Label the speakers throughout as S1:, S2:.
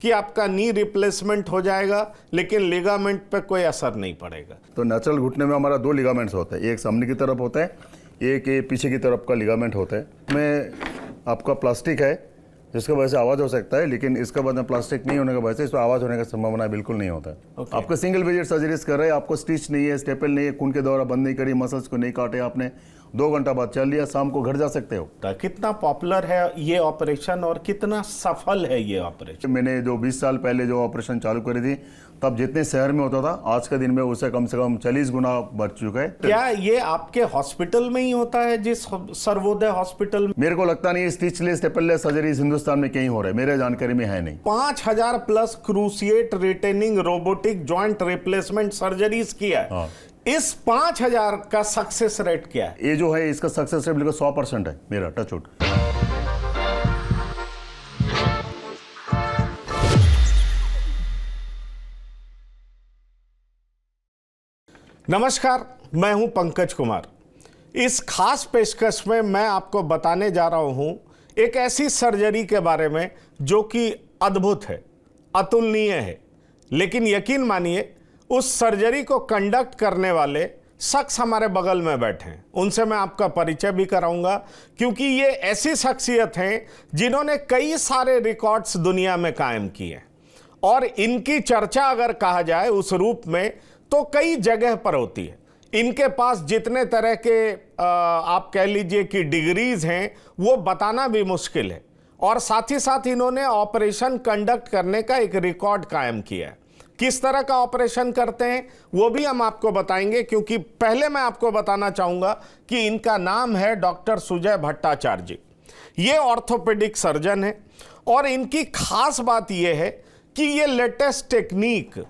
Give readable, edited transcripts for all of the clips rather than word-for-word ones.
S1: कि आपका knee replacement हो जाएगा लेकिन लिगामेंट पे कोई असर नहीं पड़ेगा।
S2: तो नेचुरल घुटने में हमारा दो लिगामेंट्स होते हैं, एक सामने की तरफ होता है, एक ये पीछे की तरफ का लिगामेंट होता है। में आपका प्लास्टिक है जिसकी वजह से आवाज़ हो सकता है, लेकिन इसके बाद में प्लास्टिक नहीं होने की वजह से इसमें आवाज़ होने का संभावना बिल्कुल नहीं होता है। आपको सिंगल विजिट सर्जरीज कर रहे हैं, आपको स्टिच नहीं है, स्टेपल नहीं है, खून के द्वारा बंद नहीं करी, मसल्स को नहीं काटे, आपने 2 घंटा बाद चल लिया, शाम को घर जा सकते हो।
S1: कितना पॉपुलर है ये ऑपरेशन और कितना सफल है ये ऑपरेशन?
S2: मैंने जो 20 साल पहले जो ऑपरेशन चालू करी थी, तब जितने शहर में होता था आज के दिन में उससे कम से कम 40 गुना बढ़ चुका है।
S1: क्या ये आपके हॉस्पिटल में ही होता है, जिस सर्वोदय हॉस्पिटल में?
S2: मेरे को लगता नहीं स्टिचलेस स्टेपललेस सर्जरीज हिंदुस्तान में कहीं हो रहे, मेरे जानकारी में है नहीं।
S1: 5000 plus cruciate retaining robotic joint replacement surgeries किया है। इस 5000 का सक्सेस रेट क्या है?
S2: ये जो है इसका सक्सेस रेट बिल्कुल 100% है मेरा, टचवुड।
S1: नमस्कार, मैं हूं पंकज कुमार। इस खास पेशकश में मैं आपको बताने जा रहा हूं एक ऐसी सर्जरी के बारे में जो कि अद्भुत है, अतुलनीय है। लेकिन यकीन मानिए उस सर्जरी को कंडक्ट करने वाले शख्स हमारे बगल में बैठे हैं, उनसे मैं आपका परिचय भी कराऊंगा, क्योंकि ये ऐसी शख्सियत हैं जिन्होंने कई सारे रिकॉर्ड्स दुनिया में कायम किए और इनकी चर्चा अगर कहा जाए उस रूप में तो कई जगह पर होती है। इनके पास जितने तरह के आप कह लीजिए कि डिग्रीज हैं वो बताना भी मुश्किल है, और साथ ही साथ इन्होंने ऑपरेशन कंडक्ट करने का एक रिकॉर्ड कायम किया है। किस तरह का ऑपरेशन करते हैं वो भी हम आपको बताएंगे, क्योंकि पहले मैं आपको बताना चाहूंगा कि इनका नाम है डॉक्टर सुजय भट्टाचार्य जी। ये ऑर्थोपेडिक सर्जन है और इनकी खास बात यह है कि ये लेटेस्ट टेक्निक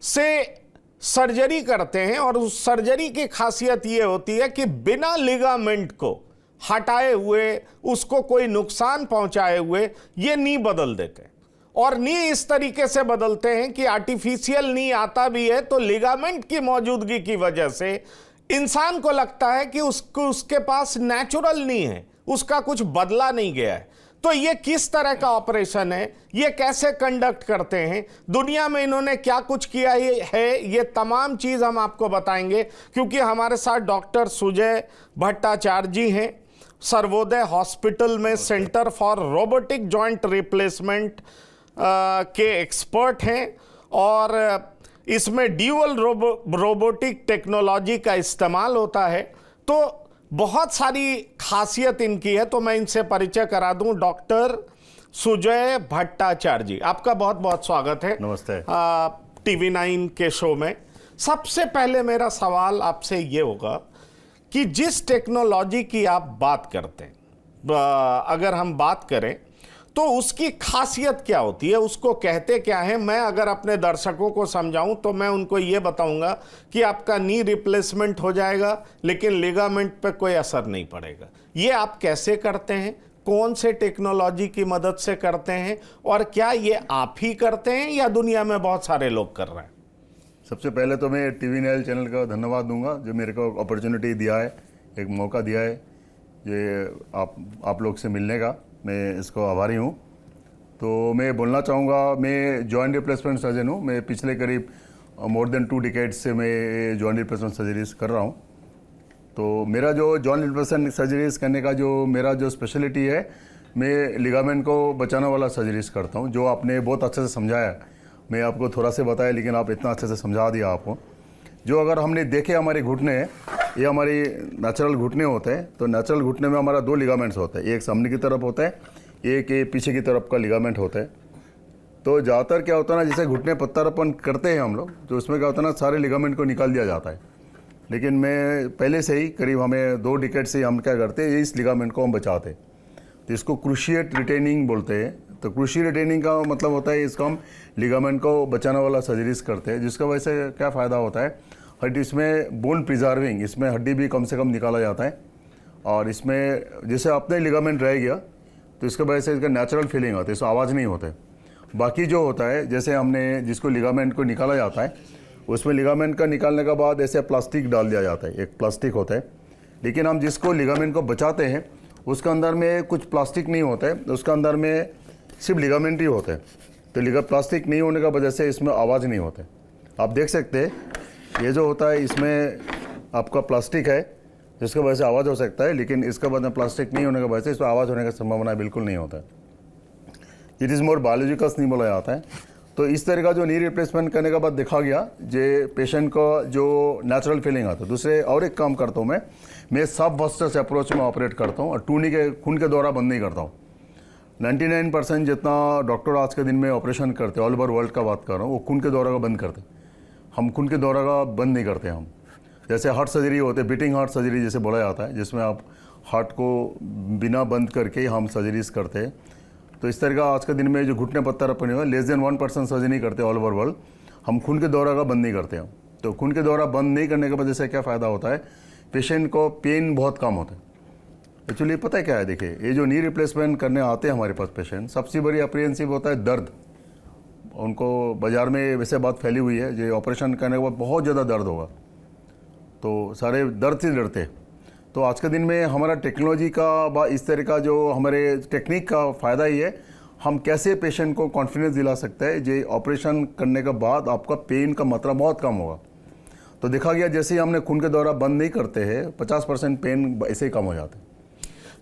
S1: से सर्जरी करते हैं, और उस सर्जरी की खासियत ये होती है कि बिना लिगामेंट को हटाए हुए, उसको कोई नुकसान पहुंचाए हुए ये नी बदल देते हैं। और नी इस तरीके से बदलते हैं कि आर्टिफिशियल नी आता भी है तो लिगामेंट की मौजूदगी की वजह से इंसान को लगता है कि उसके पास नेचुरल नी है, उसका कुछ बदला नहीं गया है। तो ये किस तरह का ऑपरेशन है, ये कैसे कंडक्ट करते हैं, दुनिया में इन्होंने क्या कुछ किया है, ये तमाम चीज़ हम आपको बताएंगे, क्योंकि हमारे साथ डॉक्टर सुजय भट्टाचार्य जी हैं। सर्वोदय हॉस्पिटल में centre for robotic joint replacement के एक्सपर्ट हैं, और इसमें ड्यूअल रोबोटिक टेक्नोलॉजी का इस्तेमाल होता है। तो बहुत सारी खासियत इनकी है, तो मैं इनसे परिचय करा दूं। डॉक्टर सुजय भट्टाचार्य जी, आपका बहुत बहुत स्वागत है।
S2: नमस्ते।
S1: TV9 के शो में। सबसे पहले मेरा सवाल आपसे ये होगा कि जिस टेक्नोलॉजी की आप बात करते हैं, अगर हम बात करें तो उसकी खासियत क्या होती है, उसको कहते क्या है? मैं अगर अपने दर्शकों को समझाऊं तो मैं उनको ये बताऊंगा कि आपका नी रिप्लेसमेंट हो जाएगा लेकिन लिगामेंट पे कोई असर नहीं पड़ेगा। ये आप कैसे करते हैं, कौन से टेक्नोलॉजी की मदद से करते हैं, और क्या ये आप ही करते हैं या दुनिया में बहुत सारे लोग कर रहे हैं?
S2: सबसे पहले तो मैं TV9 चैनल का धन्यवाद दूंगा जो मेरे को अपॉर्चुनिटी दिया है, एक मौका दिया है ये आप लोग से मिलने का, मैं इसको आभारी हूँ। तो मैं बोलना चाहूँगा, मैं जॉइंट रिप्लेसमेंट सर्जन हूँ। मैं पिछले करीब मोर देन 2 डिकेड्स से मैं जॉइंट रिप्लेसमेंट सर्जरीज कर रहा हूँ। तो मेरा जो जॉइंट रिप्लेसमेंट सर्जरीज करने का जो मेरा जो स्पेशलिटी है, मैं लिगामेंट को बचाने वाला सर्जरीज करता हूँ, जो आपने बहुत अच्छे से समझाया। मैं आपको थोड़ा से बताया लेकिन आप इतना अच्छे से समझा दिया आपको। जो अगर हमने देखे हमारे घुटने, ये हमारी नेचुरल घुटने होते हैं। तो नेचुरल घुटने में हमारा 2 लिगामेंट्स होते हैं, एक सामने की तरफ होता है, एक ये पीछे की तरफ का लिगामेंट होता है। तो ज़्यादातर क्या होता है ना, जैसे घुटने प्रत्यारोपण करते हैं हम लोग, तो उसमें क्या होता है ना, सारे लिगामेंट को निकाल दिया जाता है। लेकिन मैं पहले से ही करीब हमें 2 डिकेड से हम क्या करते हैं, इस लिगामेंट को हम बचाते हैं। तो इसको क्रूशिएट रिटेनिंग बोलते हैं। तो क्रूशिएट रिटेनिंग का मतलब होता है इसको हम लिगामेंट को बचाने वाला सर्जरीज करते हैं, जिसका वजह से क्या फ़ायदा होता है, हड्डी इसमें बोन प्रिजर्विंग, इसमें हड्डी भी कम से कम निकाला जाता है। और इसमें जैसे अपने लिगामेंट रह गया तो इसके वजह से इसका नेचुरल फीलिंग होता है, इसको आवाज़ नहीं होता है। बाकी जो होता है, जैसे हमने जिसको लिगामेंट को निकाला जाता है, उसमें लिगामेंट का निकालने के बाद ऐसे प्लास्टिक डाल दिया जाता है, एक प्लास्टिक होता है। लेकिन हम जिसको लिगामेंट को बचाते हैं उसके अंदर में कुछ प्लास्टिक नहीं होता है, उसके अंदर में सिर्फ लिगामेंट ही होता है। तो लिगा प्लास्टिक नहीं होने का वजह से इसमें आवाज़ नहीं होते। आप देख सकते हैं ये जो होता है इसमें आपका प्लास्टिक है जिसकी वजह से आवाज़ हो सकता है, लेकिन इसका बाद में प्लास्टिक नहीं होने की वजह से इसमें आवाज़ होने की संभावना बिल्कुल नहीं होता है। इट इज़ मोर बायोलॉजिकल नहीं बोला जाता है। तो इस तरह का जो नी रिप्लेसमेंट करने के बाद देखा गया जे पेशेंट को जो नेचुरल फीलिंग आता है। दूसरे और एक काम करता हूँ मैं सब बस्टर्स अप्रोच में ऑपरेट करता हूँ और टूनी के खून के द्वारा बंद नहीं करता हूँ। 99% जितना डॉक्टर आज के दिन में ऑपरेशन करते ऑल ओवर वर्ल्ड का बात कर रहा हूँ वो खून के दौरा का बंद करते। हम खून के दौरा का बंद नहीं करते। हम जैसे हार्ट सर्जरी होते बीटिंग हार्ट सर्जरी जैसे बोला जाता है, जिसमें आप हार्ट को बिना बंद करके हम सर्जरीज करते हैं। तो इस तरह का आज के दिन में जो घुटने पत्थर अपने हुए लेस देन 1% सर्जरी करते ऑल ओवर वर्ल्ड। हम खून के दौरा का बंद नहीं करते हम। तो खून के दौरा बंद नहीं करने की वजह से क्या फ़ायदा होता है, पेशेंट को पेन बहुत कम होता है। एक्चुअली पता है क्या है, देखिए ये जो नी रिप्लेसमेंट करने आते हैं हमारे पास पेशेंट, सबसे बड़ी अप्रीहेंसिव होता है दर्द। उनको बाज़ार में वैसे बात फैली हुई है जो ऑपरेशन करने के बाद बहुत ज़्यादा दर्द होगा, तो सारे दर्द से डरते। तो आज के दिन में हमारा टेक्नोलॉजी का इस तरह का जो हमारे टेक्निक का फ़ायदा ही है, हम कैसे पेशेंट को कॉन्फिडेंस दिला सकते हैं जो ऑपरेशन करने के बाद आपका पेन का मात्रा बहुत कम होगा। तो देखा गया जैसे ही हमने खून के दौरा बंद नहीं करते हैं 50% पेन ऐसे ही कम हो जाते हैं।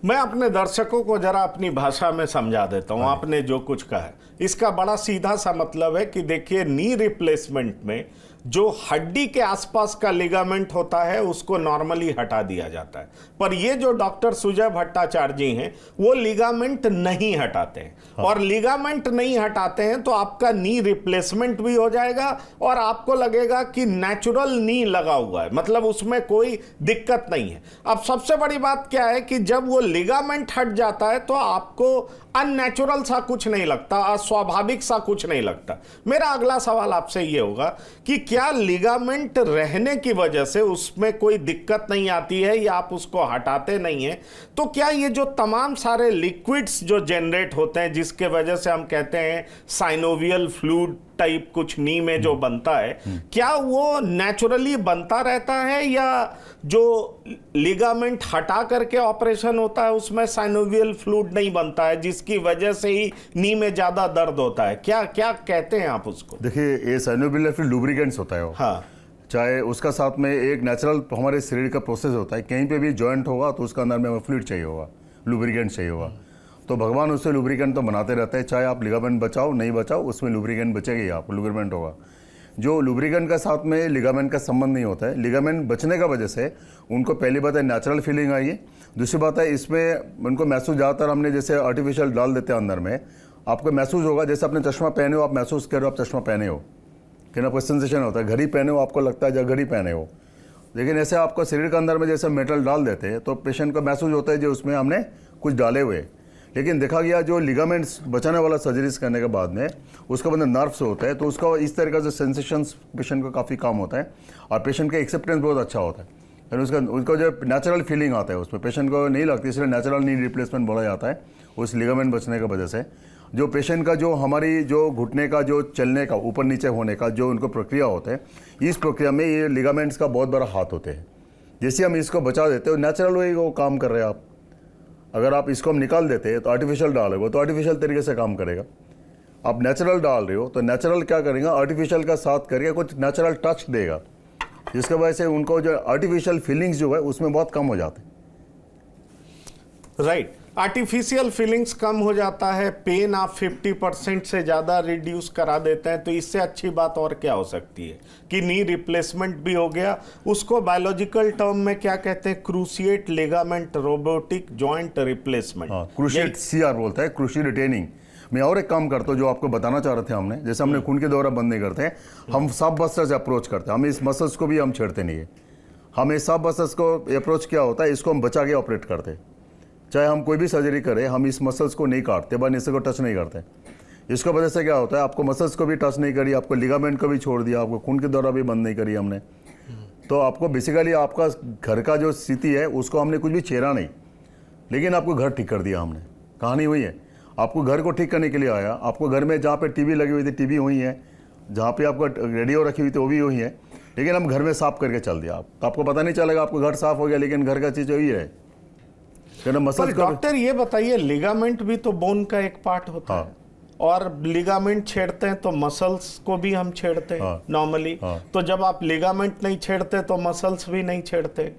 S1: मैं अपने दर्शकों को जरा अपनी भाषा में समझा देता हूं। आपने जो कुछ कहा है इसका बड़ा सीधा सा मतलब है कि देखिए नी रिप्लेसमेंट में जो हड्डी के आसपास का लिगामेंट होता है उसको नॉर्मली हटा दिया जाता है, पर ये जो डॉक्टर सुजय भट्टाचार्य जी हैं वो लिगामेंट नहीं हटाते हैं। और लिगामेंट नहीं हटाते हैं तो आपका नी रिप्लेसमेंट भी हो जाएगा और आपको लगेगा कि नेचुरल नी लगा हुआ है, मतलब उसमें कोई दिक्कत नहीं है। अब सबसे बड़ी बात क्या है कि जब वो लिगामेंट हट जाता है तो आपको अननेचुरल सा कुछ नहीं लगता, अस्वाभाविक सा कुछ नहीं लगता। मेरा अगला सवाल आपसे ये होगा कि क्या लिगामेंट रहने की वजह से उसमें कोई दिक्कत नहीं आती है या आप उसको हटाते नहीं हैं, तो क्या ये जो तमाम सारे लिक्विड्स जो जनरेट होते हैं जिसके वजह से हम कहते हैं साइनोवियल फ्लूइड टाइप कुछ नी में जो बनता है, क्या वो नेचुरली बनता रहता है या जो लिगामेंट हटा करके ऑपरेशन होता है उसमें साइनोवियल फ्लूइड नहीं बनता है जिसकी वजह से ही नी में ज्यादा दर्द होता है? क्या क्या कहते हैं आप उसको?
S2: देखिए ये साइनोवियल फ्लूइड लुब्रिकेंट्स होता है वो।
S1: हाँ,
S2: चाहे उसका साथ में एक नेचुरल हमारे शरीर का प्रोसेस होता है, कहीं पे भी जॉइंट होगा तो उसका अंदर में फ्लूइड चाहिए होगा, लुब्रिकेंट चाहिए होगा। तो भगवान उससे लुब्रिकेंट तो बनाते रहते हैं, चाहे आप लिगामेंट बचाओ नहीं बचाओ उसमें लुब्रिकेंट बचेगा ही, आपको लुब्रिकेंट होगा। जो लुब्रिकेंट का साथ में लिगामेंट का संबंध नहीं होता है। लिगामेंट बचने का वजह से उनको पहली बात है नेचुरल फीलिंग आई है, दूसरी बात है इसमें उनको महसूस ज़्यादातर हमने जैसे आर्टिफिशियल डाल देते हैं अंदर में, आपको महसूस होगा जैसे अपने चश्मा पहने हो, आप महसूस कर रहे हो आप चश्मा पहने हो, कि ना कोई सेंसेशन होता है। घड़ी पहने हो आपको लगता है जब घड़ी पहने हो, लेकिन ऐसे आपको शरीर के अंदर में जैसे मेटल डाल देते हैं तो पेशेंट को महसूस होता है जो उसमें हमने कुछ डाले हुए। लेकिन देखा गया जो लिगामेंट्स बचाने वाला सर्जरीज करने के बाद में उसका बंदा नर्व्स होता है तो उसका इस तरह का जो सेंसेशंस पेशेंट को काफ़ी कम होता है और पेशेंट का एक्सेप्टेंस बहुत अच्छा होता है। फिर उसका जो नेचुरल फीलिंग आता है उसमें पेशेंट को नहीं लगती, इसलिए नेचुरल नी रिप्लेसमेंट बोला जाता है उस लिगामेंट बचने की वजह से। जो पेशेंट का जो हमारी जो घुटने का जो चलने का ऊपर नीचे होने का जो उनको प्रक्रिया होता है, इस प्रक्रिया में ये लिगामेंट्स का बहुत बड़ा हाथ होते हैं। जैसे हम इसको बचा देते हो नेचुरल वही वो काम कर रहे हैं आप। अगर आप इसको हम निकाल देते हैं तो आर्टिफिशियल डालोगे तो आर्टिफिशियल तरीके से काम करेगा। आप नेचुरल डाल रहे हो तो नेचुरल क्या करेगा, आर्टिफिशियल का साथ करके कुछ नेचुरल टच देगा, जिसके वजह से उनको जो आर्टिफिशियल फीलिंग्स जो है उसमें बहुत कम हो जाते हैं।
S1: राइट, आर्टिफिशियल फीलिंग्स कम हो जाता है, पेन आप 50% से ज़्यादा रिड्यूस करा देते हैं, तो इससे अच्छी बात और क्या हो सकती है कि नी रिप्लेसमेंट भी हो गया। उसको बायोलॉजिकल टर्म में क्या कहते हैं, cruciate ligament robotic joint replacement.
S2: हाँ, क्रूशिएट CR बोलता है, क्रूशिएट रिटेनिंग। मैं और एक काम करता हूँ जो आपको बताना चाह रहे थे हमने, जैसे हमने खून के दौरा बंद नहीं करते हैं, हम सब बस्टर्स अप्रोच करते हैं। हम इस मसल्स को भी हम छेड़ते नहीं है। हमें सब बस्टर्स को अप्रोच क्या होता है, इसको हम बचा के ऑपरेट करते हैं। चाहे हम कोई भी सर्जरी करें हम इस मसल्स को नहीं काटते, बस इसे को टच नहीं करते। इसको वजह से क्या होता है, आपको मसल्स को भी टच नहीं करी, आपको लिगामेंट को भी छोड़ दिया, आपको खून के दौरा भी बंद नहीं करी हमने, तो आपको बेसिकली आपका घर का जो स्थिति है उसको हमने कुछ भी छेड़ा नहीं, लेकिन आपको घर ठीक कर दिया हमने। कहानी हुई है, आपको घर को ठीक करने के लिए आया, आपको घर में जहाँ पे टीवी लगी हुई थी टीवी हुई है, जहाँ पे आपको रेडियो रखी हुई थी वो भी हुई है, लेकिन हम घर में साफ करके चल दिया। तो आपको पता नहीं चलेगा आपको घर साफ हो गया, लेकिन घर का चीज़ वही है।
S1: पर डॉक्टर ये बताइए, लिगामेंट भी तो बोन का एक पार्ट होता है। और लिगामेंट छेड़ते हैं तो मसल्स को भी हम छेड़ते हैं
S2: हाँ।
S1: नॉर्मली।
S2: हाँ।
S1: तो जब आप लिगामेंट नहीं छेड़ते तो मसल्स भी नहीं छेड़ते,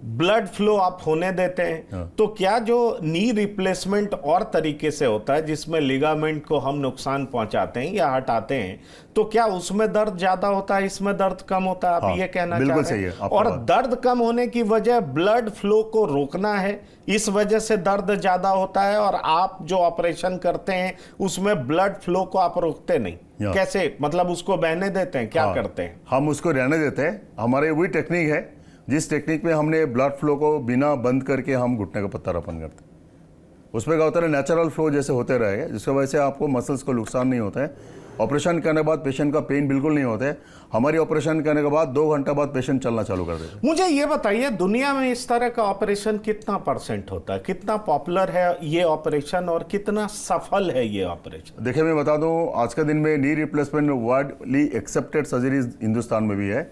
S1: ब्लड फ्लो आप होने देते हैं।
S2: हाँ।
S1: तो क्या जो नी रिप्लेसमेंट और तरीके से होता है जिसमें लिगामेंट को हम नुकसान पहुंचाते हैं या हटाते हैं, तो क्या उसमें दर्द ज्यादा होता है, इसमें दर्द कम होता है? आप
S2: हाँ,
S1: ये कहना
S2: बिल्कुल
S1: चाह
S2: सही
S1: रहे
S2: है
S1: हैं?
S2: आपका
S1: और
S2: बात।
S1: दर्द कम होने की वजह ब्लड फ्लो को रोकना है, इस वजह से दर्द ज्यादा होता है, और आप जो ऑपरेशन करते हैं उसमें ब्लड फ्लो को आप रोकते नहीं।
S2: या।
S1: कैसे, मतलब उसको बहने देते हैं, क्या
S2: हाँ,
S1: करते हैं?
S2: हम उसको रहने देते हैं। हमारे वही टेक्निक है जिस टेक्निक में हमने ब्लड फ्लो को बिना बंद करके हम घुटने का प्रत्यारोपण करते हैं। उसमें क्या होता है, नेचुरल फ्लो जैसे होते रहेगा, जिसकी वजह से आपको मसल्स को नुकसान नहीं होता है। ऑपरेशन करने के बाद पेशेंट का पेन बिल्कुल नहीं होता है। हमारी ऑपरेशन करने के बाद 2 घंटे बाद पेशेंट चलना चालू कर देते हैं।
S1: मुझे ये बताइए, दुनिया में इस तरह का ऑपरेशन कितना % होता है, कितना पॉपुलर है ये ऑपरेशन और कितना सफल है ये ऑपरेशन?
S2: देखिए, मैं बता दूं, आज के दिन में knee replacement widely accepted surgeries Hindustan में भी है,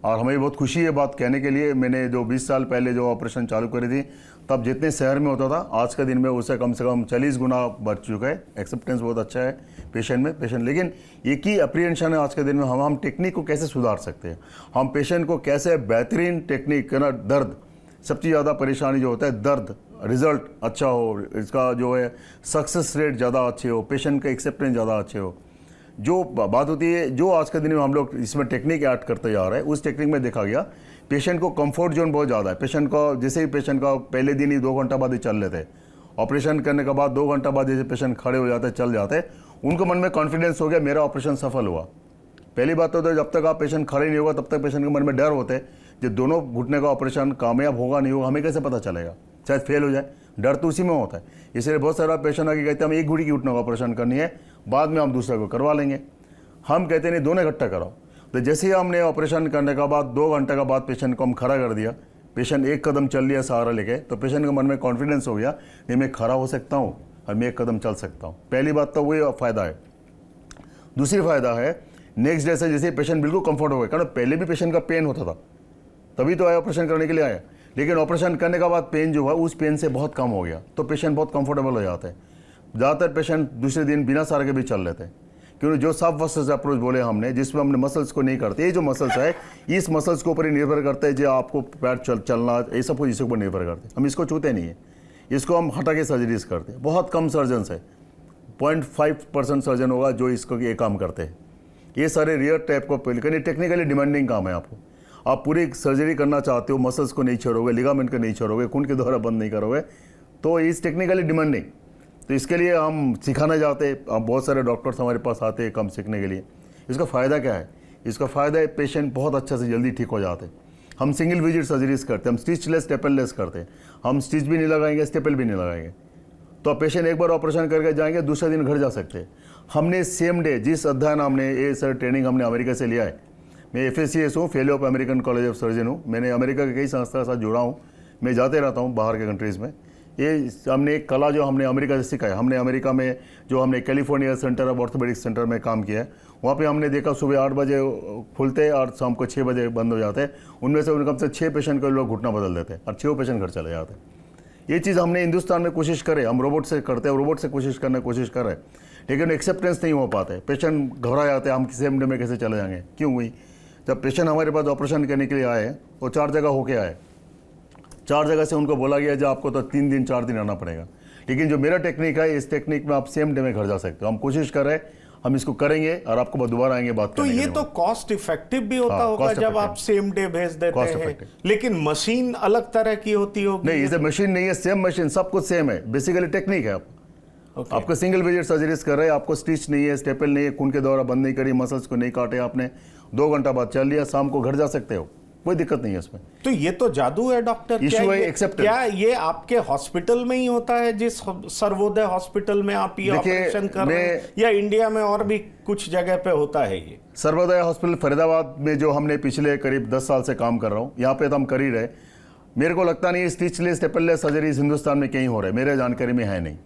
S2: और हमें बहुत खुशी है बात कहने के लिए। मैंने जो 20 साल पहले जो ऑपरेशन चालू करी थी, तब जितने शहर में होता था, आज के दिन में उससे कम से कम 40 गुना बढ़ चुका है। एक्सेप्टेंस बहुत अच्छा है पेशेंट। लेकिन एक ही अप्रीहेंशन है आज के दिन में, हम टेक्निक को कैसे सुधार सकते हैं, हम पेशेंट को कैसे बेहतरीन टेक्निक ना, दर्द सबसे ज़्यादा परेशानी जो होता है, दर्द रिजल्ट अच्छा हो, इसका जो है सक्सेस रेट ज़्यादा अच्छे हो, पेशेंट का एक्सेप्टेंस ज़्यादा अच्छे हो। जो बात होती है, जो आज के दिन में हम लोग इसमें टेक्निक ऐड करते जा रहे हैं, उस टेक्निक में देखा गया पेशेंट को कंफर्ट जोन बहुत ज़्यादा है। पेशेंट को जैसे ही पेशेंट का पहले दिन ही 2 घंटा बाद ही चल लेते हैं, ऑपरेशन करने के बाद 2 घंटा बाद जैसे पेशेंट खड़े हो जाते हैं, चल जाते हैं, उनको मन में कॉन्फिडेंस हो गया मेरा ऑपरेशन सफल हुआ। पहली बात तो जब तक आप पेशेंट खड़े नहीं होगा तब तक पेशेंट के मन में डर होते हैं, जो दोनों घुटने का ऑपरेशन कामयाब होगा नहीं होगा हमें कैसे पता चलेगा, शायद फेल हो जाए, डर तो उसी में होता है। इसलिए बहुत सारा पेशेंट आके कहते हैं हम एक घुटी की घुटने का ऑपरेशन करनी है, बाद में हम दूसरे को करवा लेंगे। हम कहते नहीं, दोनों इकट्ठा कराओ। तो जैसे ही हमने ऑपरेशन करने के बाद 2 घंटे के बाद पेशेंट को हम खड़ा कर दिया, पेशेंट एक कदम चल लिया सहारा लेके, तो पेशेंट के मन में कॉन्फिडेंस हो गया, नहीं मैं खड़ा हो सकता हूँ और मैं एक कदम चल सकता हूँ। पहली बात तो वही फ़ायदा है। दूसरी फ़ायदा है, नेक्स्ट डे से जैसे पेशेंट बिल्कुल कंफर्ट हो गया, कारण पहले भी पेशेंट का पेन होता था, तभी तो आया ऑपरेशन करने के लिए आया, लेकिन ऑपरेशन करने के बाद पेन जो है उस पेन से बहुत कम हो गया, तो पेशेंट बहुत कंफर्टेबल हो जाते हैं। ज़्यादातर पेशेंट दूसरे दिन बिना सहारे के भी चल लेते हैं, क्योंकि जो सब मसल्स अप्रोच बोले हमने, जिसमें हमने मसल्स को नहीं करते, ये जो मसल्स है इस मसल्स के ऊपर ही निर्भर करते हैं, जो आपको पैर चलना ये सब कुछ इसके ऊपर निर्भर करते हैं। हम इसको छूते नहीं है, इसको हम हटा के सर्जरीज करते हैं। बहुत कम सर्जन है, 0.5% सर्जन होगा जो इसको ये काम करते हैं। ये सारे रियर टाइप को, लेकिन ये टेक्निकली डिमांडिंग काम है। आपको आप पूरी सर्जरी करना चाहते हो, मसल्स को नहीं छोड़ोगे, लिगामेंट को नहीं छोड़ोगे, खून के द्वारा बंद नहीं करोगे, तो इस टेक्निकली डिमांडिंग, तो इसके लिए हम सिखाने जाते हैं। अब बहुत सारे डॉक्टर्स हमारे पास आते हैं काम सीखने के लिए। इसका फ़ायदा क्या है? इसका फ़ायदा है पेशेंट बहुत अच्छा से जल्दी ठीक हो जाते हैं। हम सिंगल विजिट सर्जरीज करते हैं, हम स्टिचलेस स्टेपललेस करते हैं, हम स्टिच भी नहीं लगाएंगे, स्टेपल भी नहीं लगाएंगे, तो पेशेंट एक बार ऑपरेशन करके जाएंगे, दूसरे दिन घर जा सकते हैं। हमने सेम डे जिस अध्ययन हमने ये सर ट्रेनिंग हमने अमेरिका से लिया है, मैं FACS हूँ, fellow of American college of surgeon हूँ, मैंने अमेरिका के कई संस्था के साथ जुड़ा हूँ, मैं जाते रहता हूँ बाहर के कंट्रीज़ में। ये हमने एक कला जो हमने अमेरिका से सीखा है, हमने अमेरिका में जो हमने California centre of orthopaedics centre में काम किया है, वहाँ पे हमने देखा सुबह 8 बजे खुलते और शाम को 6 बजे बंद हो जाते हैं। उनमें से कम से 6 पेशेंट को लोग घुटना बदल देते हैं और 6 पेशेंट घर चले जाते हैं। ये चीज़ हमने हिंदुस्तान में कोशिश करे, हम रोबोट से करते हैं, रोबोट से कोशिश कर रहे हैं, लेकिन एक्सेप्टेंस नहीं हो पाते। पेशेंट घबरा जाते हैं, हम सेम डे में कैसे चले जाएंगे, क्यों हुई? जब पेशेंट हमारे पास ऑपरेशन करने के लिए आए, वो 4 जगह होके आए, 4 जगह से उनको बोला गया जो आपको तो 3 दिन 4 दिन आना पड़ेगा, लेकिन जो मेरा टेक्निक है, इस टेक्निक में आप सेम डे में घर जा सकते हो। हम कोशिश कर रहे हैं, हम इसको करेंगे और आपको दोबारा आएंगे बात
S1: तो
S2: करने
S1: ये
S2: के लिए।
S1: तो कॉस्ट इफेक्टिव भी होता
S2: हाँ,
S1: होगा
S2: cost
S1: जब
S2: effective।
S1: आप सेम डे भेज देते
S2: Cost
S1: हैं,
S2: effective।
S1: लेकिन मशीन अलग तरह की होती होगी।
S2: नहीं, इसे मशीन नहीं है, सेम मशीन, सब कुछ सेम है, बेसिकली टेक्निक है।
S1: Okay।
S2: आपको सिंगल विजिट सर्जरीज कर रहे हैं, आपको स्टिच नहीं है, स्टेपल नहीं है, खून के द्वारा बंद नहीं करी, मसल्स को नहीं काटे आपने, 2 घंटा बाद चल लिया, शाम को घर जा सकते हो, कोई दिक्कत नहीं है इसमें।
S1: तो ये तो जादू है डॉक्टर।
S2: Issue है
S1: क्या
S2: acceptance।
S1: क्या ये आपके हॉस्पिटल में ही होता है, जिस सर्वोदय हॉस्पिटल में आप ये
S2: देखिए,
S1: ऑपरेशन कर रहे हैं, या इंडिया में और भी कुछ जगह पे होता है ये?
S2: सर्वोदय हॉस्पिटल फरीदाबाद में जो हमने पिछले करीब 10 साल से काम कर रहा हूँ, यहाँ पे तो हम कर ही रहे। मेरे को लगता नहीं स्टिचलेस स्टेपललेस सर्जरीज हिंदुस्तान में कहीं हो रहे, मेरे जानकारी में है नहीं,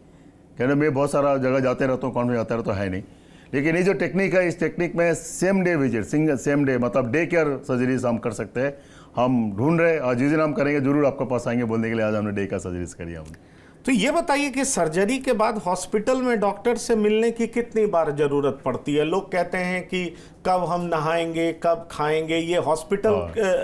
S2: क्योंकि मैं बहुत सारा जगह जाते रहता हूँ, कॉन्फ्रेंस जाते रहता हूँ, है नहीं। लेकिन ये जो टेक्निक है, इस टेक्निक में same day visit, single same day मतलब डे केयर सर्जरीज हम कर सकते हैं। हम ढूंढ रहे, और जिस दिन हम करेंगे जरूर आपके पास आएंगे बोलने के लिए आज हमने डे केयर सर्जरीज करी हमने।
S1: तो ये बताइए कि सर्जरी के बाद हॉस्पिटल में डॉक्टर से मिलने की कितनी बार जरूरत पड़ती है? लोग कहते हैं कि कब हम नहाएंगे, कब खाएंगे, ये हॉस्पिटल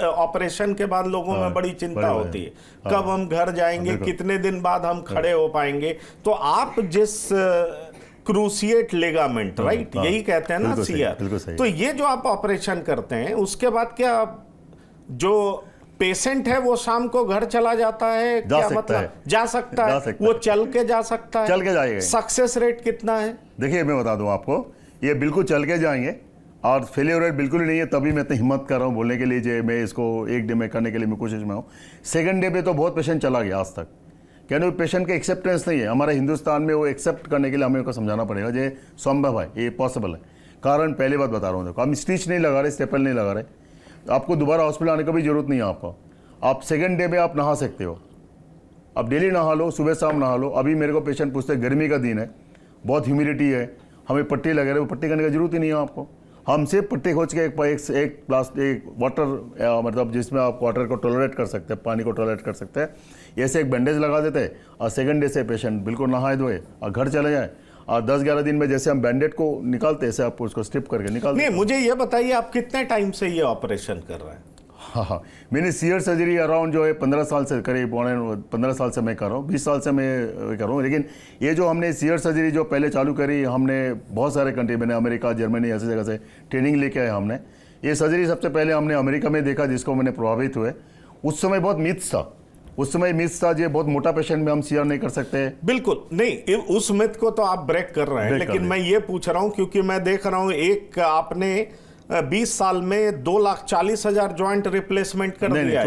S1: ऑपरेशन के बाद लोगों में बड़ी चिंता होती है। कब हम घर जाएंगे, कितने दिन बाद हम खड़े हो पाएंगे। तो आप जिस क्रूसिएट लिगामेंट, राइट, यही कहते हैं ना, सीआर, तो ये जो आप ऑपरेशन करते हैं उसके बाद क्या जो पेशेंट है वो शाम को घर चला जाता है? क्या मतलब जा सकता है? वो चल के जा सकता है?
S2: चल के जाएगा।
S1: सक्सेस रेट कितना है?
S2: देखिए मैं बता दूं आपको, ये बिल्कुल चल के जाएंगे और फेलियर रेट बिल्कुल ही नहीं है। तभी मैं इतनी हिम्मत कर रहा हूँ बोलने के लिए जो मैं इसको एक डे में करने के लिए मैं कोशिश में हूँ। सेकंड डे पे तो बहुत पेशेंट चला गया आज तक, क्या पेशेंट का एक्सेप्टेंस नहीं है हमारे हिंदुस्तान में। वो एक्सेप्ट करने के लिए हमें को समझाना पड़ेगा जो संभव है, ये पॉसिबल है। कारण पहली बात बता रहा हूँ, देखो हम स्टिच नहीं लगा रहे, स्टेपल नहीं लगा रहे, आपको दोबारा हॉस्पिटल आने की भी जरूरत नहीं है आपको। आप सेकंड डे में आप नहा सकते हो, आप डेली नहा लो, सुबह शाम नहा लो। अभी मेरे को पेशेंट पूछते हैं गर्मी का दिन है, बहुत ह्यूमिडिटी है, हमें पट्टी लगा रहे, वो पट्टी करने की जरूरत ही नहीं है आपको। हम सिर्फ पट्टी खोज के एक प्लास्टिक वाटर मतलब जिसमें आप वाटर को टॉलरेट कर सकते हैं, पानी को टॉलरेट कर सकते हैं, ऐसे एक बैंडेज लगा देते हैं और सेकंड डे से पेशेंट बिल्कुल नहाए धोए और घर चले जाए। और 10-11 दिन में जैसे हम बैंडेड को निकालते हैं ऐसे आप उसको स्ट्रिप करके निकालते हैं।
S1: नहीं, मुझे ये बताइए आप कितने टाइम से ये ऑपरेशन कर रहे हैं?
S2: हाँ, मैंने सीयर सर्जरी अराउंड जो है 15 साल से करीब 15 साल से मैं कर रहा हूँ, 20 साल से मैं कर रहा हूँ। लेकिन ये जो हमने सीयर सर्जरी जो पहले चालू करी, हमने बहुत सारे कंट्री, मैंने अमेरिका, जर्मनी ऐसी जगह से ट्रेनिंग लेके आए हमने। ये सर्जरी सबसे पहले हमने अमेरिका में देखा, जिसको मैंने प्रभावित हुए। उस समय बहुत मिथ्स था, उस समय मिथ्स था जो बहुत मोटा पेशेंट में हम सीआर नहीं कर सकते।
S1: बिल्कुल नहीं, उस मिथ को तो आप ब्रेक कर रहे हैं, लेकिन मैं ये पूछ रहा हूं क्योंकि मैं देख रहा हूं एक आपने 20 साल में 2,40,000 ज्वाइंट रिप्लेसमेंट कर दिया है।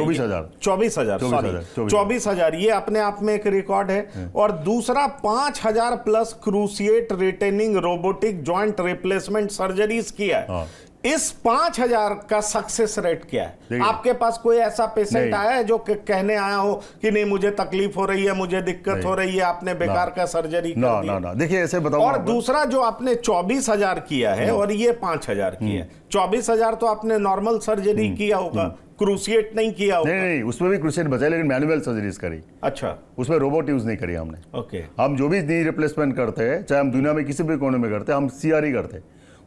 S1: 24,000 ये अपने आप में एक रिकॉर्ड है। और दूसरा 5,000 plus cruciate retaining robotic joint replacement surgeries किया है। इस 5,000 का सक्सेस रेट क्या है? आपके पास कोई ऐसा पेशेंट आया है जो कहने आया हो कि नहीं मुझे तकलीफ हो रही है, मुझे दिक्कत हो रही है, आपने बेकार का सर्जरी कर दिया?
S2: ना, देखिए ऐसे बताऊं।
S1: और दूसरा जो आपने 24,000 किया है और ये 5,000 किया है, 24,000 तो आपने नॉर्मल सर्जरी किया होगा, क्रूसिएट नहीं किया होगा।
S2: नहीं, उसमें भी क्रूसिएट बचा, लेकिन मैनुअल सर्जरीज करी।
S1: अच्छा,
S2: उसमें रोबोट यूज नहीं करी हमने।
S1: ओके,
S2: हम जो भी नी रिप्लेसमेंट करते हैं, चाहे हम दुनिया में किसी भी कोने में करते हैं, हम सीआर ही करते,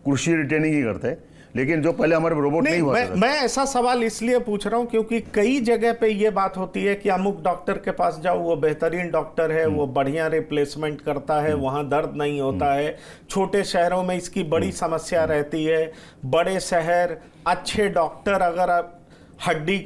S2: क्रूसिएट रिटेनिंग ही करते हैं। लेकिन जो पहले हमारे रोबोट नहीं हुआ था।
S1: मैं ऐसा सवाल इसलिए पूछ रहा हूं क्योंकि कई जगह पे ये बात होती है कि अमुक डॉक्टर के पास जाओ, वो बेहतरीन डॉक्टर है, वो बढ़िया रिप्लेसमेंट करता है, वहां दर्द नहीं होता है। छोटे शहरों में इसकी बड़ी समस्या रहती है। बड़े शहर अच्छे डॉक्टर अगर हड्डी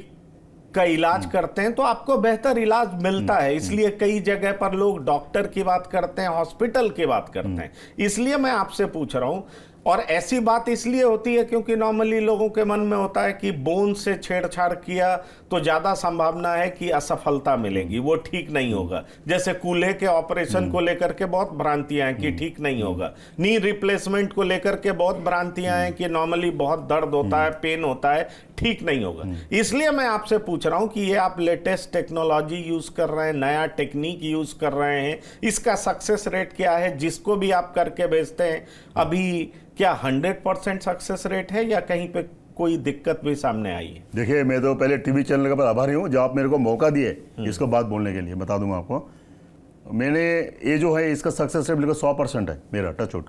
S1: का इलाज करते हैं तो आपको बेहतर इलाज मिलता है। इसलिए कई जगह पर लोग डॉक्टर की बात करते हैं, हॉस्पिटल की बात करते हैं। इसलिए मैं आपसे पूछ रहा हूं। और ऐसी बात इसलिए होती है क्योंकि नॉर्मली लोगों के मन में होता है कि बोन से छेड़छाड़ किया तो ज्यादा संभावना है कि असफलता मिलेगी, वो ठीक नहीं होगा। जैसे कूल्हे के ऑपरेशन को लेकर के बहुत भ्रांतियां हैं कि ठीक नहीं होगा। नी रिप्लेसमेंट को लेकर के बहुत भ्रांतियां हैं कि नॉर्मली बहुत दर्द होता है, पेन होता है, ठीक नहीं होगा। इसलिए मैं आपसे पूछ रहा हूं कि ये आप लेटेस्ट टेक्नोलॉजी यूज कर रहे हैं, नया टेक्निक यूज कर रहे हैं, इसका सक्सेस रेट क्या है? जिसको भी आप करके भेजते हैं अभी क्या 100% सक्सेस रेट है या कहीं पे कोई दिक्कत भी सामने आई है?
S2: देखिए मैं तो पहले टीवी चैनल का आभारी हूँ जो आप मेरे को मौका दिए इसको बात बोलने के लिए। बता दूंगा आपको, मैंने ये जो है इसका सक्सेस रेट बिल्कुल 100% है मेरा, टच वुड।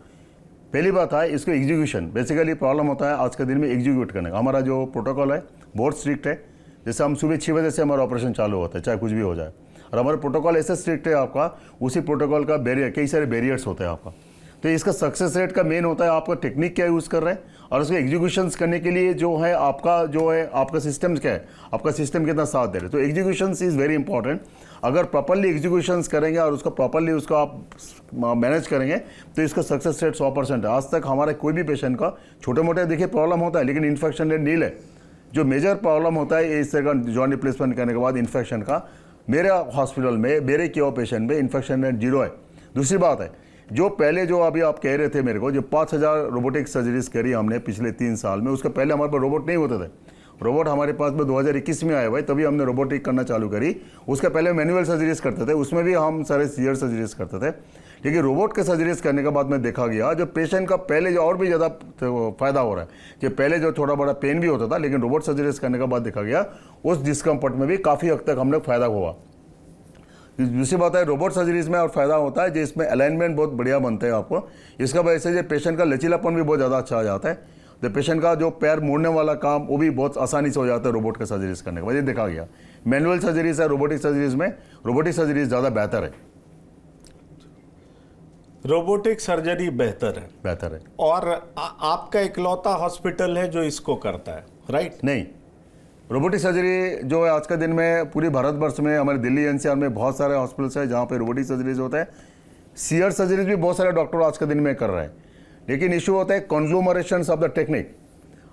S2: पहली बात है इसको एग्जीक्यूशन, बेसिकली प्रॉब्लम होता है आज के दिन में एग्जीक्यूट करने का। हमारा जो प्रोटोकॉल है बहुत स्ट्रिक्ट है। जैसे हम सुबह 6 बजे से हमारा ऑपरेशन चालू होता है, चाहे कुछ भी हो जाए। और हमारा प्रोटोकॉल ऐसे स्ट्रिक्ट है आपका, उसी प्रोटोकॉल का बैरियर, कई सारे बैरियर्स होते हैं आपका। तो इसका सक्सेस रेट का मेन होता है आपका टेक्निक क्या यूज़ कर रहे हैं और उसको एग्जीक्यूशंस करने के लिए जो है आपका सिस्टम्स क्या है, आपका सिस्टम कितना साथ दे रहे। तो एग्जीक्यूशंस इज़ वेरी इंपॉर्टेंट। अगर प्रॉपरली एग्जीक्यूशंस करेंगे और उसको प्रॉपरली उसको आप मैनेज करेंगे तो इसका सक्सेस रेट 100% है। आज तक हमारे कोई भी पेशेंट का छोटे मोटे देखिए प्रॉब्लम होता है, लेकिन इन्फेक्शन रेट नील है। जो मेजर प्रॉब्लम होता है इस तरह का जॉइंट रिप्लेसमेंट करने के बाद इन्फेक्शन का, मेरे हॉस्पिटल में मेरे क्योर पेशेंट में इन्फेक्शन रेट 0 है। दूसरी बात है, जो पहले जो अभी आप कह रहे थे मेरे को, जो 5,000 रोबोटिक सर्जरीज करी हमने पिछले 3 साल में, उसके पहले हमारे पास रोबोट नहीं होते थे। रोबोट हमारे पास में 2021 में आए हुए, तभी हमने रोबोटिक करना चालू करी। उसके पहले मैनुअल सर्जरीज करते थे, उसमें भी हम सारे सीयर सर्जरीज करते थे। लेकिन रोबोट के सर्जरीज करने के बाद में देखा गया जो पेशेंट का पहले जो और भी ज़्यादा फायदा हो रहा है, कि पहले जो थोड़ा बड़ा पेन भी होता था, लेकिन रोबोट सर्जरीज करने के बाद देखा गया उस डिस्कम्फर्ट में भी काफ़ी हद तक हमने फायदा हुआ। दूसरी बात है रोबोट सर्जरीज में और फायदा होता है जो इसमें अलाइनमेंट बहुत बढ़िया बनते हैं आपको। इसका वजह से जो पेशेंट का लचीलापन भी बहुत ज़्यादा अच्छा आ जाता है, तो पेशेंट का जो पैर मोड़ने वाला काम वो भी बहुत आसानी से हो जाता है रोबोट का सर्जरीज करने के बाद। ये देखा गया मैनुअल सर्जरीज है रोबोटिक सर्जरीज में, रोबोटिक सर्जरीज ज़्यादा बेहतर है।
S1: रोबोटिक सर्जरी बेहतर है। और आपका इकलौता हॉस्पिटल है जो इसको करता है, राइट?
S2: नहीं, रोबोटिक सर्जरी जो है आज के दिन में पूरी भारतवर्ष में हमारे दिल्ली एनसीआर में बहुत सारे हॉस्पिटल्स हैं जहाँ पे रोबोटिक सर्जरीज होता है। सीआर सर्जरीज भी बहुत सारे डॉक्टर आज के दिन में कर रहे हैं, लेकिन इशू होता है कॉन्ग्लोमरेशंस ऑफ द टेक्निक।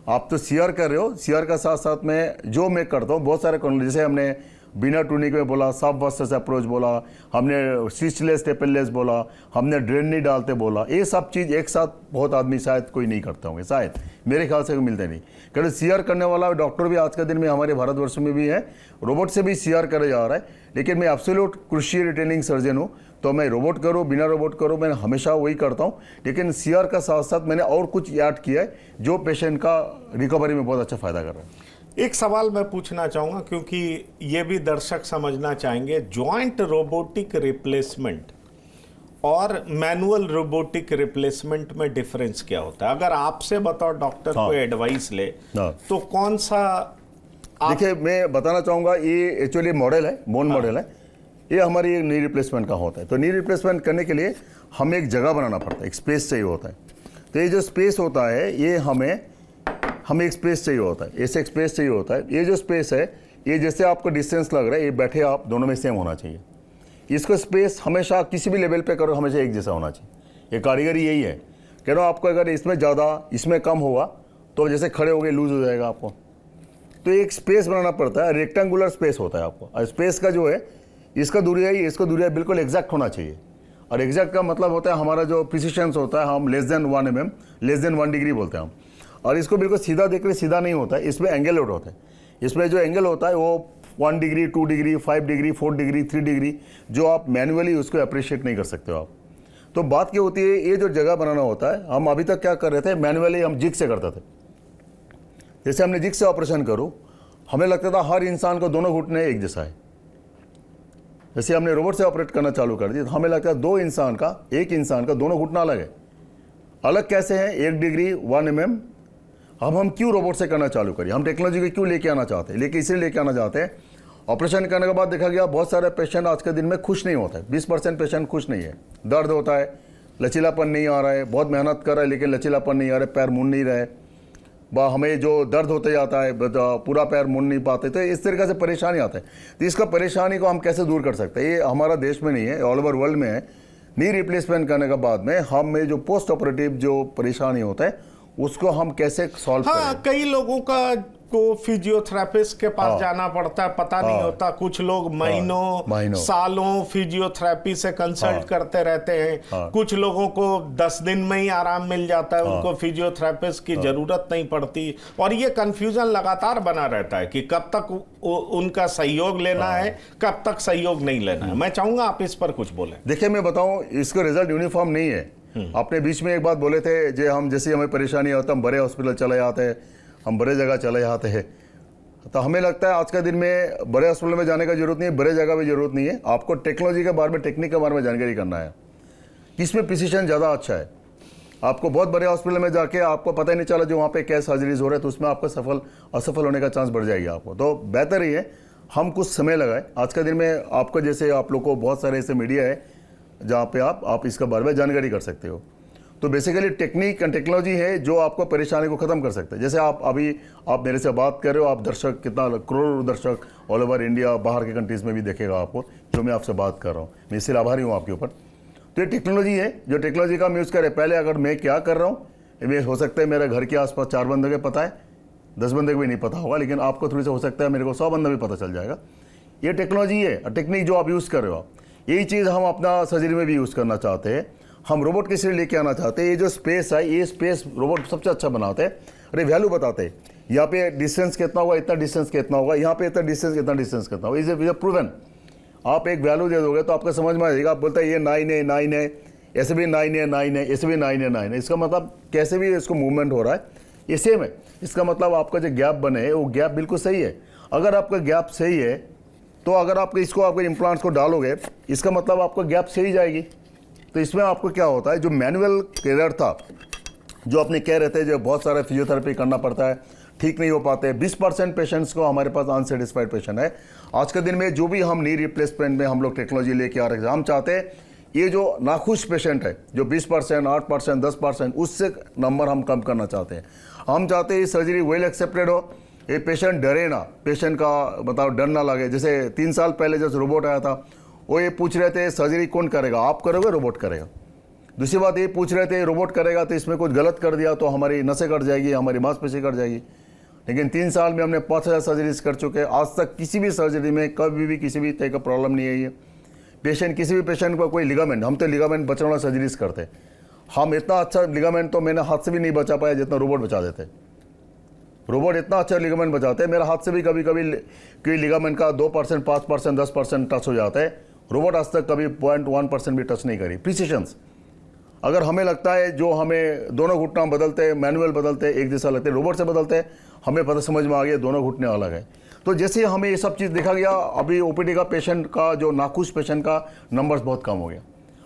S2: आप तो सीआर कर रहे हो, सीआर का साथ साथ में जो मैं करता हूँ बहुत सारे जैसे हमने बिना टूनिक में बोला, सब वर्सेस अप्रोच बोला, हमने स्टिचलेस स्टेपलेस बोला, हमने ड्रेन नहीं डालते बोला, ये सब चीज़ एक साथ बहुत आदमी शायद कोई नहीं करता होंगे, शायद मेरे ख्याल से मिलते नहीं। क्योंकि सीआर करने वाला डॉक्टर भी आज के दिन में हमारे भारतवर्ष में भी है, रोबोट से भी सीआर करे जा रहा है। लेकिन मैं एब्सोल्यूट क्रूशियल रिटेनिंग सर्जन हूँ, तो मैं रोबोट करूँ बिना रोबोट करूँ मैं हमेशा वही करता हूँ। लेकिन सीआर का साथ साथ मैंने और कुछ ऐड किया है जो पेशेंट का रिकवरी में बहुत अच्छा फ़ायदा कर रहा है।
S1: एक सवाल मैं पूछना चाहूँगा क्योंकि ये भी दर्शक समझना चाहेंगे, जॉइंट रोबोटिक रिप्लेसमेंट और मैनुअल रोबोटिक रिप्लेसमेंट में डिफरेंस क्या होता है? अगर आपसे बताओ डॉक्टर को एडवाइस ले तो कौन सा?
S2: देखिए मैं बताना चाहूँगा, ये एक्चुअली मॉडल है, बोन मॉडल है, ये हमारी नी रिप्लेसमेंट का होता है। तो नी रिप्लेसमेंट करने के लिए हमें एक जगह बनाना पड़ता है, एक स्पेस चाहिए होता है। तो ये जो स्पेस होता है ये हमें एक स्पेस चाहिए होता है, ऐसे एक स्पेस चाहिए होता है। ये जो स्पेस है ये जैसे आपको डिस्टेंस लग रहा है, ये बैठे आप दोनों में सेम होना चाहिए। इसको स्पेस हमेशा किसी भी लेवल पे करो हमेशा एक जैसा होना चाहिए। ये कारीगरी यही है, कह रहा हूँ आपको अगर इसमें ज़्यादा इसमें कम होगा तो जैसे खड़े हो गए लूज हो जाएगा आपको। तो एक स्पेस बनाना पड़ता है, रेक्टेंगुलर स्पेस होता है आपको। और स्पेस का जो है इसका दूरी है, इसका दूरी है बिल्कुल एग्जैक्ट होना चाहिए। और एग्जैक्ट का मतलब होता है हमारा जो प्रिसिशंस होता है, हम less than 1 mm, less than 1 degree बोलते हैं हम। और इसको बिल्कुल सीधा देख रहे, सीधा नहीं होता है, इसमें एंगल आउट होता है। इसमें जो एंगल होता है वो 1 degree, 2 degree, 5 degree, 4 degree, 3 degree, जो आप मैनुअली उसको अप्रिशिएट नहीं कर सकते हो आप। तो बात क्या होती है, ये जो जगह बनाना होता है, हम अभी तक क्या कर रहे थे, मैनुअली हम जिग से करते थे। जैसे हमने जिग से ऑपरेशन करूँ, हमें लगता था हर इंसान को दोनों घुटने एक जैसा है। जैसे हमने रोबोट से ऑपरेट करना चालू कर दिया तो हमें लगता है एक इंसान का दोनों घुटना अलग है। अलग कैसे हैं? 1 डिग्री, 1 mm। अब हम क्यों रोबोट से करना चालू करिए? हम टेक्नोलॉजी को क्यों लेके आना चाहते हैं? लेकिन इसलिए लेके आना चाहते हैं, ऑपरेशन करने के बाद देखा गया बहुत सारे पेशेंट आज के दिन में खुश नहीं होता है। 20% पेशेंट खुश नहीं है, दर्द होता है, लचीलापन नहीं आ रहा है, बहुत मेहनत कर रहा है लेकिन लचीलापन नहीं आ रहा है, पैर मुड़ नहीं रहे, हमें जो दर्द होते जाता है, पूरा पैर मुड़ नहीं पाते, तो इस तरीके से परेशानी आता है। तो इसका परेशानी को हम कैसे दूर कर सकते हैं? ये हमारा देश में नहीं है, ऑल ओवर वर्ल्ड में है। नी रिप्लेसमेंट करने के बाद में हमें जो पोस्ट ऑपरेटिव जो परेशानी होता है उसको हम कैसे सॉल्व करें?
S1: कई लोगों को फिजियोथेरेपिस्ट के पास जाना पड़ता है, पता नहीं होता। कुछ लोग महीनों सालों फिजियोथेरेपी से कंसल्ट करते रहते हैं। कुछ लोगों को 10 दिन में ही आराम मिल जाता है, उनको फिजियोथेरेपिस्ट की जरूरत नहीं पड़ती। और ये कंफ्यूजन लगातार बना रहता है कि कब तक उनका सहयोग लेना है, कब तक सहयोग नहीं लेना है। मैं चाहूंगा आप इस पर कुछ बोलें।
S2: देखिए मैं बताऊं, इसका रिजल्ट यूनिफॉर्म नहीं है। आपने बीच में एक बात बोले थे, जो हम जैसे हमें परेशानी होता है हम बड़े हॉस्पिटल चले जाते हैं, हम बड़े जगह चले जाते हैं। तो हमें लगता है आज के दिन में बड़े हॉस्पिटल में जाने का जरूरत नहीं है, बड़े जगह भी जरूरत नहीं है। आपको टेक्नोलॉजी के बारे में, टेक्निक के बारे में जानकारी करना है, किसमें प्रिसिशन ज़्यादा अच्छा है। आपको बहुत बड़े हॉस्पिटल में जाके आपको पता ही नहीं चला जो वहाँ पे क्या सर्जरीज हो रहे हैं, तो उसमें आपको असफल होने का चांस बढ़ जाएगी आपको। तो बेहतर ही है हम कुछ समय लगाए। आज के दिन में आपको जैसे आप लोग को बहुत सारे ऐसे मीडिया है जहाँ पे आप इसका बारे में जानकारी कर सकते हो। तो बेसिकली टेक्निक एंड टेक्नोलॉजी है जो आपको परेशानी को ख़त्म कर सकता है। जैसे आप मेरे से बात कर रहे हो, आप दर्शक कितना करोड़ों दर्शक ऑल ओवर इंडिया, बाहर के कंट्रीज़ में भी देखेगा आपको जो मैं आपसे बात कर रहा हूँ। मैं इससे आभारी हूँ आपके ऊपर। तो ये टेक्नोलॉजी है जो टेक्नोलॉजी का हम यूज़ करें। पहले अगर मैं क्या कर रहा हूँ, मैं हो सकता है मेरे घर के आसपास 4 बंदों के पता है, 10 बंदे को भी नहीं पता होगा, लेकिन आपको थोड़ी सा हो सकता है मेरे को 100 बंदा भी पता चल जाएगा। ये टेक्नोलॉजी है, टेक्निक जो आप यूज़ कर रहे हो, यही चीज़ हम अपना सर्जरी में भी यूज़ करना चाहते हैं। हम रोबोट के लिए लेके आना चाहते हैं। ये जो स्पेस है, ये स्पेस रोबोट सबसे अच्छा बनाते हैं। अरे वैल्यू बताते हैं, यहाँ पे डिस्टेंस कितना होगा, इतना डिस्टेंस कितना होगा, यहाँ पे इतना डिस्टेंस कितना होगा, इसे प्रूवन। आप एक वैल्यू दे दोगे तो आपको समझ में आ जाएगा। आप बोलते हैं ये 9 है, ऐसे भी 9 है, ऐसे भी 9 है। इसका मतलब कैसे भी इसको मूवमेंट हो रहा है ये सेम है। इसका मतलब आपका जो गैप बने है वो गैप बिल्कुल सही है। अगर आपका गैप सही है तो अगर आप इसको आपके इम्प्लांट्स को डालोगे, इसका मतलब आपको गैप सही जाएगी। तो इसमें आपको क्या होता है, जो मैनुअल केयर था, जो अपने कह रहे थे, जो बहुत सारा फिजियोथेरेपी करना पड़ता है, ठीक नहीं हो पाते, 20% पेशेंट्स को हमारे पास अनसेटिस्फाइड पेशेंट है। आज के दिन में जो भी हम नी रिप्लेसमेंट में हम लोग टेक्नोलॉजी लेके आ रहे हैं, हम चाहते हैं ये जो नाखुश पेशेंट है, जो 20%, 8%, 10%, उससे नंबर हम कम करना चाहते हैं। हम चाहते हैं ये सर्जरी वेल एक्सेप्टेड हो, ये पेशेंट डरे ना, पेशेंट का बताओ डर ना लगे। जैसे 3 साल पहले जब रोबोट आया था, वो ये पूछ रहे थे सर्जरी कौन करेगा, आप करोगे रोबोट करेगा। दूसरी बात ये पूछ रहे थे रोबोट करेगा तो इसमें कुछ गलत कर दिया तो हमारी नसें कट जाएगी, हमारी मांसपेशी कट जाएगी। लेकिन 3 साल में हमने 5000 सर्जरीज कर चुके हैं। आज तक किसी भी सर्जरी में कभी भी किसी भी तरह का प्रॉब्लम नहीं है। ये पेशेंट, किसी भी पेशेंट को कोई लिगामेंट, हम तो लिगामेंट बचाने वाला सर्जरीज करते, हम इतना अच्छा लिगामेंट तो मैंने हाथ से भी नहीं बचा पाया जितना रोबोट बचा देते। रोबोट इतना अच्छा लिगामेंट बचाते हैं, मेरा हाथ से भी कभी कभी कोई लिगामेंट का 2%, 5%, 10% टच हो जाता है। रोबोट आज तक कभी 0.1% भी टच नहीं करी। प्रिसिशंस, अगर हमें लगता है जो हमें दोनों घुटना बदलते हैं, मैनुअल बदलते हैं, एक जैसा लगते हैं, रोबोट से बदलते हैं, हमें पता समझ में आ गया दोनों घुटने अलग है। तो जैसे हमें ये सब चीज़ देखा गया, अभी ओपीडी का पेशेंट का, जो नाखुश पेशेंट का नंबर्स बहुत कम हो गया।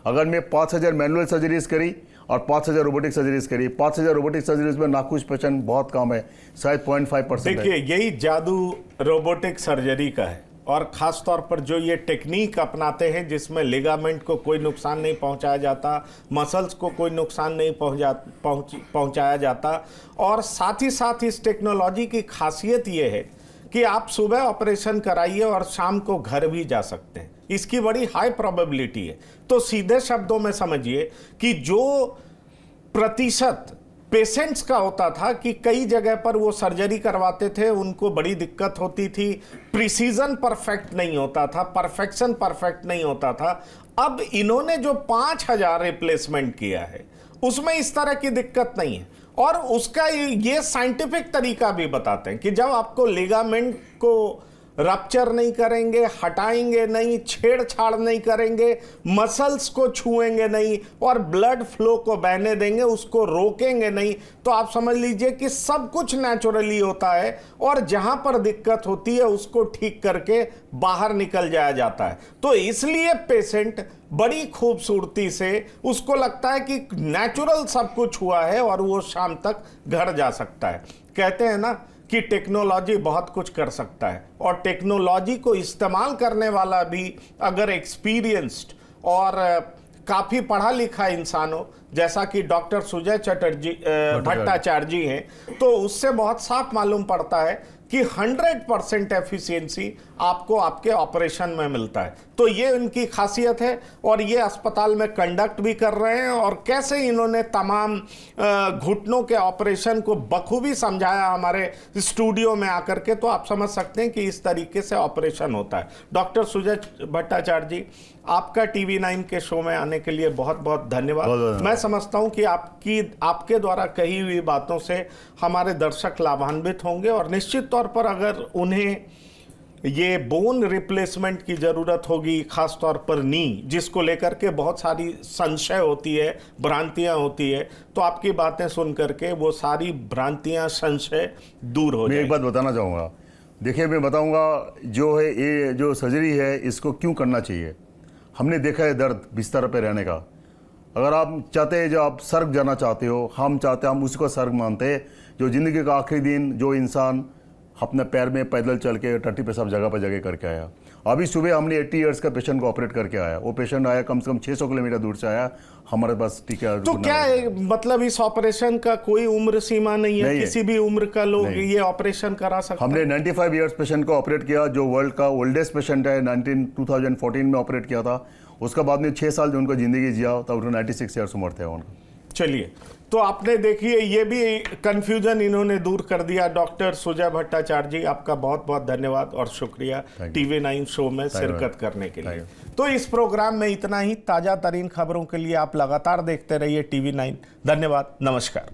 S2: अगर मैं 5000 मैनुअल सर्जरीज करी और 5000 रोबोटिक सर्जरीज करी, 5000 रोबोटिक सर्जरीज में नाखुश पेशेंट बहुत कम है, शायद 0.5%।
S1: देखिए, यही जादू रोबोटिक सर्जरी का है, और ख़ास तौर पर जो ये टेक्निक अपनाते हैं जिसमें लिगामेंट को कोई नुकसान नहीं पहुंचाया जाता, मसल्स को कोई नुकसान नहीं पहुंचाया जाता, और साथ ही साथ इस टेक्नोलॉजी की खासियत ये है कि आप सुबह ऑपरेशन कराइए और शाम को घर भी जा सकते हैं। इसकी बड़ी हाई प्रोबेबिलिटी है। तो सीधे शब्दों में समझिए कि जो प्रतिशत पेशेंट्स का होता था कि कई जगह पर वो सर्जरी करवाते थे, उनको बड़ी दिक्कत होती थी, प्रिसीजन परफेक्ट नहीं होता था, परफेक्शन परफेक्ट नहीं होता था। अब इन्होंने जो 5000 रिप्लेसमेंट किया है उसमें इस तरह की दिक्कत नहीं है। और उसका ये साइंटिफिक तरीका भी बताते हैं कि जब आपको लिगामेंट को रप्चर नहीं करेंगे, हटाएंगे नहीं, छेड़छाड़ नहीं करेंगे, मसल्स को छुएंगे नहीं और ब्लड फ्लो को बहने देंगे, उसको रोकेंगे नहीं, तो आप समझ लीजिए कि सब कुछ नेचुरली होता है और जहां पर दिक्कत होती है उसको ठीक करके बाहर निकल जाया जाता है। तो इसलिए पेशेंट बड़ी खूबसूरती से, उसको लगता है कि नेचुरल सब कुछ हुआ है और वो शाम तक घर जा सकता है। कहते हैं ना कि टेक्नोलॉजी बहुत कुछ कर सकता है, और टेक्नोलॉजी को इस्तेमाल करने वाला भी अगर एक्सपीरियंस्ड और काफ़ी पढ़ा लिखा इंसान हो, जैसा कि डॉक्टर सुजय भट्टाचार्य जी हैं, तो उससे बहुत साफ मालूम पड़ता है कि 100% एफिशिएंसी आपको आपके ऑपरेशन में मिलता है। तो ये इनकी खासियत है, और ये अस्पताल में कंडक्ट भी कर रहे हैं। और कैसे इन्होंने तमाम घुटनों के ऑपरेशन को बखूबी समझाया हमारे स्टूडियो में आकर के, तो आप समझ सकते हैं कि इस तरीके से ऑपरेशन होता है। डॉक्टर सुजय भट्टाचार्य जी, आपका TV9 के शो में आने के लिए बहुत बहुत धन्यवाद। मैं समझता हूं कि आपके द्वारा कही हुई बातों से हमारे दर्शक लाभान्वित होंगे, और निश्चित तौर पर अगर उन्हें ये बोन रिप्लेसमेंट की ज़रूरत होगी, ख़ास तौर पर नी, जिसको लेकर के बहुत सारी संशय होती है, भ्रांतियां होती है, तो आपकी बातें सुन करके वो सारी भ्रांतियां, संशय दूर हो जाएंगे।
S2: मैं एक बात बताना चाहूँगा, देखिए मैं बताऊँगा, जो है ये जो सर्जरी है इसको क्यों करना चाहिए। हमने देखा है दर्द बिस्तर पे रहने का। अगर आप चाहते हैं, जो आप स्वर्ग जाना चाहते हो, हम चाहते हैं, हम उसको स्वर्ग मानते हैं, जो ज़िंदगी का आखिरी दिन जो इंसान अपने पैर में पैदल चल के टट्टी पे सब जगह पर जगह करके आया। अभी सुबह हमने 80 ईयर्स का पेशेंट को ऑपरेट करके आया। वो पेशेंट आया कम से कम 600 किलोमीटर दूर से आया हमारे पास टीका।
S1: तो क्या है, मतलब इस ऑपरेशन का कोई उम्र सीमा नहीं है, किसी भी उम्र का लोग ये ऑपरेशन करा सकते हैं।
S2: हमने 95 ईयर्स पेशेंट को ऑपरेट किया, जो वर्ल्ड का ओल्डेस्ट पेशेंट है, 2014 में ऑपरेट किया था। उसका बाद में 6 साल जो उनको ज़िंदगी जिया, तब 96 ईयर्स उम्र थे उनका।
S1: चलिए, तो आपने देखिए ये भी कंफ्यूजन इन्होंने दूर कर दिया। डॉक्टर सुजय भट्टाचार्य जी, आपका बहुत बहुत धन्यवाद और शुक्रिया TV9 शो में शिरकत करने के लिए। तो इस प्रोग्राम में इतना ही। ताज़ा तरीन खबरों के लिए आप लगातार देखते रहिए TV9। धन्यवाद, नमस्कार।